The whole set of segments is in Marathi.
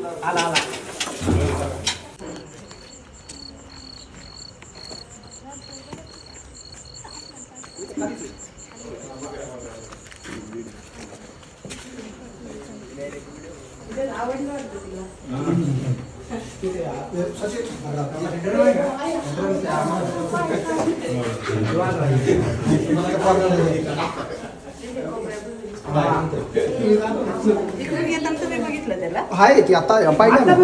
आला आला आहे ती आता पाहिलं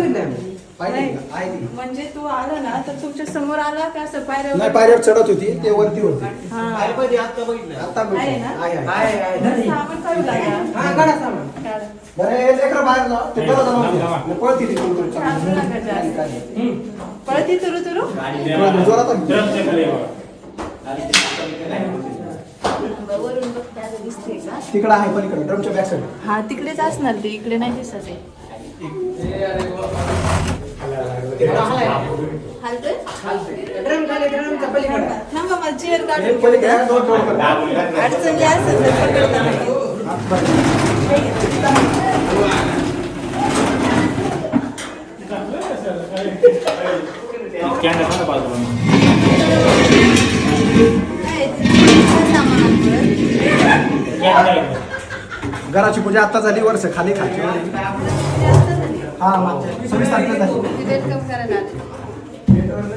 म्हणजे तू आला ना तर तुमच्या समोर आला का असं पायऱ्या नाही पायऱ्यावर चढत होती ते वरती होती आता आहे ना? सामान काढू लागा. बरं हे लेकरं बाहेर जा ते परत जाऊ. पळती ती घाबरू नका जास्त. पळती तुरु तुरु जोरात वरून बघता आता दिसते का? तिकडं आहे पलीकडे ड्रमच्या बॅक साईड हा तिकडेच असणार ते इकडे नाही दिसत आहे. हालतोय? थांबा मला चेअर काढून घेऊ द्या. अडचणी असेल तर पकडता नाही. घराची पूजा आता झाली वर्ष खाली खालची हा 26 तारखेला झाली वेलकम करायला आले.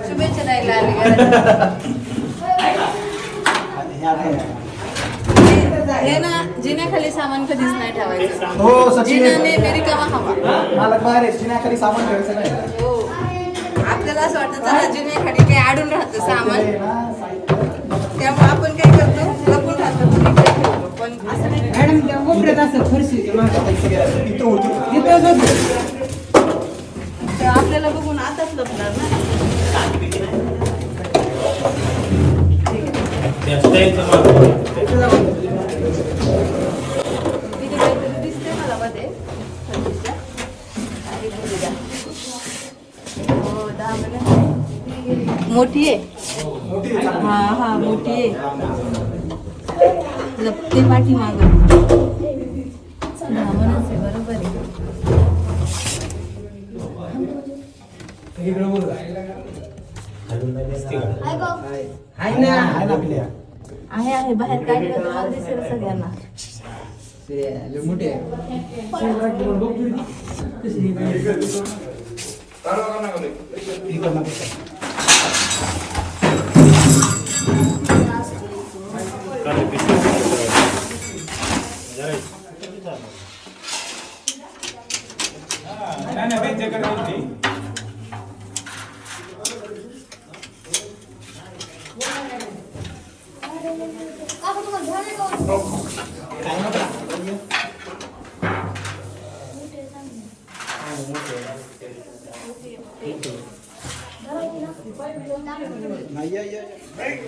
शुभेच्छा द्यायला आले. हे ना जिन्याखाली सामान कधीच नाही ठेवायचं. हो सचिन जिन्याने रिकामा हवा. मालक बाहेर आहे जिन्याखाली सामान ठेवायचं नाही हो आपल्याला असं वाटतं चला जिन्याखाली काही अडून राहतं सामान त्यामुळे आपण काय करतो लपून राहतो कुणीकडे ठेवतो पण असं नाही. मॅडम त्या कोपऱ्यात असं फरशी इथं होती तिथंच होतं. तर आपल्याला बघून आताच लपणार ना. इथे काहीतरी दिसते मला मध्ये फरशीच्या. आणि बघू द्या. हो 10 मिनिट मोठी आहे. हा हा मोठी आहे. लपते पाठी माग 10 मिनिट आहे बरोबर आहे. आहे ना आहे ना आपल्या आहे आहे बाहेर काढलं तर मला दिसेल सगळ्यांना. मोठे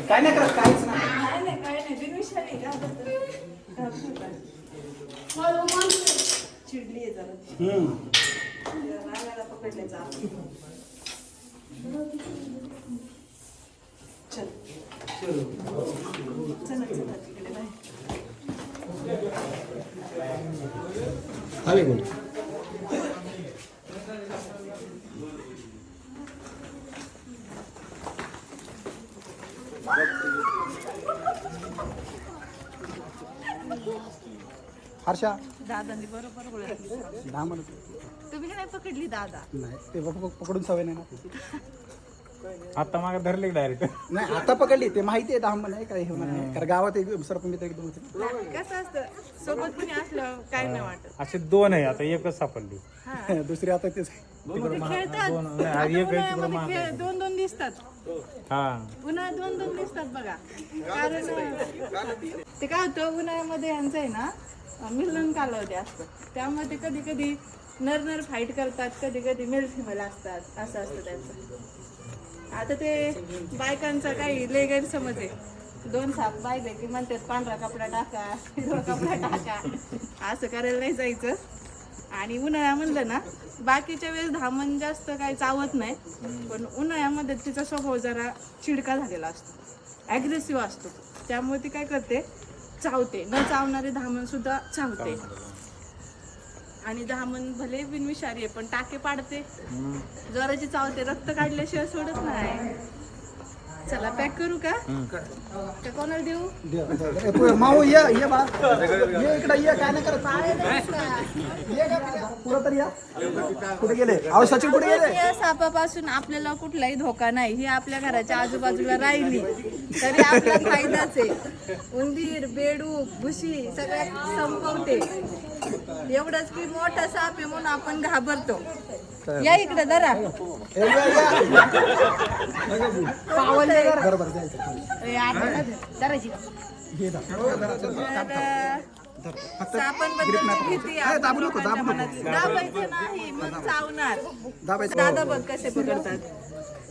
काय नाही करत काहीच नाही काय नाही बिनविषारी का चिडली आहे जरा रागाला पकडल्याचा चल चला चला तिकडे नाही. आले बोल हर्षा दादांनी बरोबर ओळखली. 10 मिनिट तुम्ही नाही पकडली दादा. नाही ते पकडून सवय नाही ना आता मागे धरले डायरेक्ट नाही आता पकडली ते माहिती आहे 10 नाही काय होणार नाही कारण गावात एक सरपंच मित्र एकदम होते कसं असतं सोबत कुणी असलं काय नाही वाटत. असे 2 आहे आता एकच सापडली. हा दुसरी आता तेच खेळतात. नाही, आता एक आहे तिकडं उन्हाळ्यामध्ये दोन दोन दिसतात. हा उन्हाळ्यात दोन दोन दिसतात बघा. कारण ते काय होतं उन्हाळ्यामध्ये यांचं आहे ना मिलन कालावधी असतं त्यामुळे ते कधी कधी नर नर फाईट करतात कधी कधी मेल फिमेल असतात असं असतं त्यांचं. आता ते बायकांचा काही लय गैरसमज आहे. 2 साप पाहिले की म्हणतात पांढरा कपडा टाका हिरवा कपडा टाका असं करायला नाही जायचं. आणि उन्हाळ्या म्हणलं ना बाकीच्या वेळेस धामण जास्त काही चावत नाही पण उन्हाळ्यामध्ये तिचा स्वभाव जरा चिडका झालेला असतो ॲग्रेसिव्ह असतो त्यामुळे ती काय करते चावते. न चावणारे धामण सुद्धा चावते. आणि धामण भले बिनविषारी आहे पण टाके पाडते, ज्वराची चावते, रक्त काढल्याशिवाय सोडत नाही. चला पॅक करू का? का कोणाला देऊ? माऊ ये बा, ये इकडे ये, काय नाही करत. ये का पुढं तर या. कुठे गेले? अहो सचिन कुठे गेले? या सापापासून आपल्याला कुठलाही धोका नाही. ही आपल्या घराच्या आजूबाजूला राहिली तरी आपला फायदाच आहे. उंदीर, बेडूक, भुशी सगळ्यात संपवते. एवढंच की मोठा साप आहे म्हणून आपण घाबरतो. या इकडे जरा बरोबर जायचं. सापांबद्दल भीती आहे. लोकांच्या मनात. दाबायचं नाही मग चावणार. दादा बघ कसे पकडतात.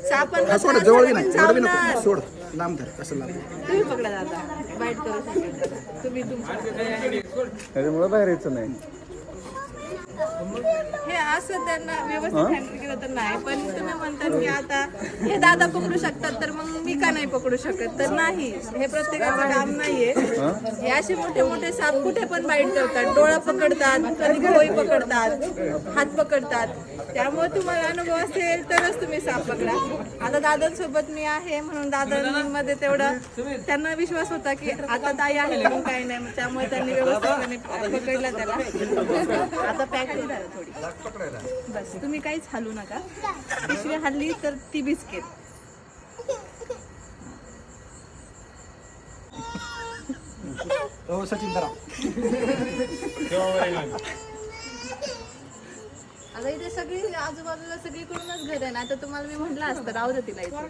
सापांना जवळ नाही, चावणार. सोड, लांब धर, कसं लांब. तुम्ही पकडा दादा, बाईट करू शकता तुम्ही तुमच्या. त्याच्यामुळे बाहेर यायचं नाही. हे असं त्यांना व्यवस्थित हँडल केलं तर नाही, पण तुम्ही म्हणतात की आता हे दादा पकडू शकतात तर मग मी का नाही पकडू शकत? तर नाही, हे प्रत्येकाचं काम नाहीये. हे असे मोठे मोठे साप कुठे पण बाईट करतात, डोळा पकडतात, कधी भोई पकडतात, हात पकडतात. त्यामुळे तुम्हाला अनुभव असेल तरच तुम्ही साप पकडा. आता दादांसोबत मी आहे म्हणून दादांमध्ये तेवढा त्यांना विश्वास होता की आता ताई आहे म्हणून काही नाही, त्यामुळे त्यांनी व्यवस्थितपणे पकडला त्याला. आता पॅक झालं थोडी, बस तुम्ही काहीच हलू नका. पिशवी हल्ली तर ती बिस्किट. हो सचिन धरा. आता इथे सगळी आजूबाजूला सगळीकडूनच घर आहे ना. आता तुम्हाला मी म्हटलं असतं राहू दे तिला इथे.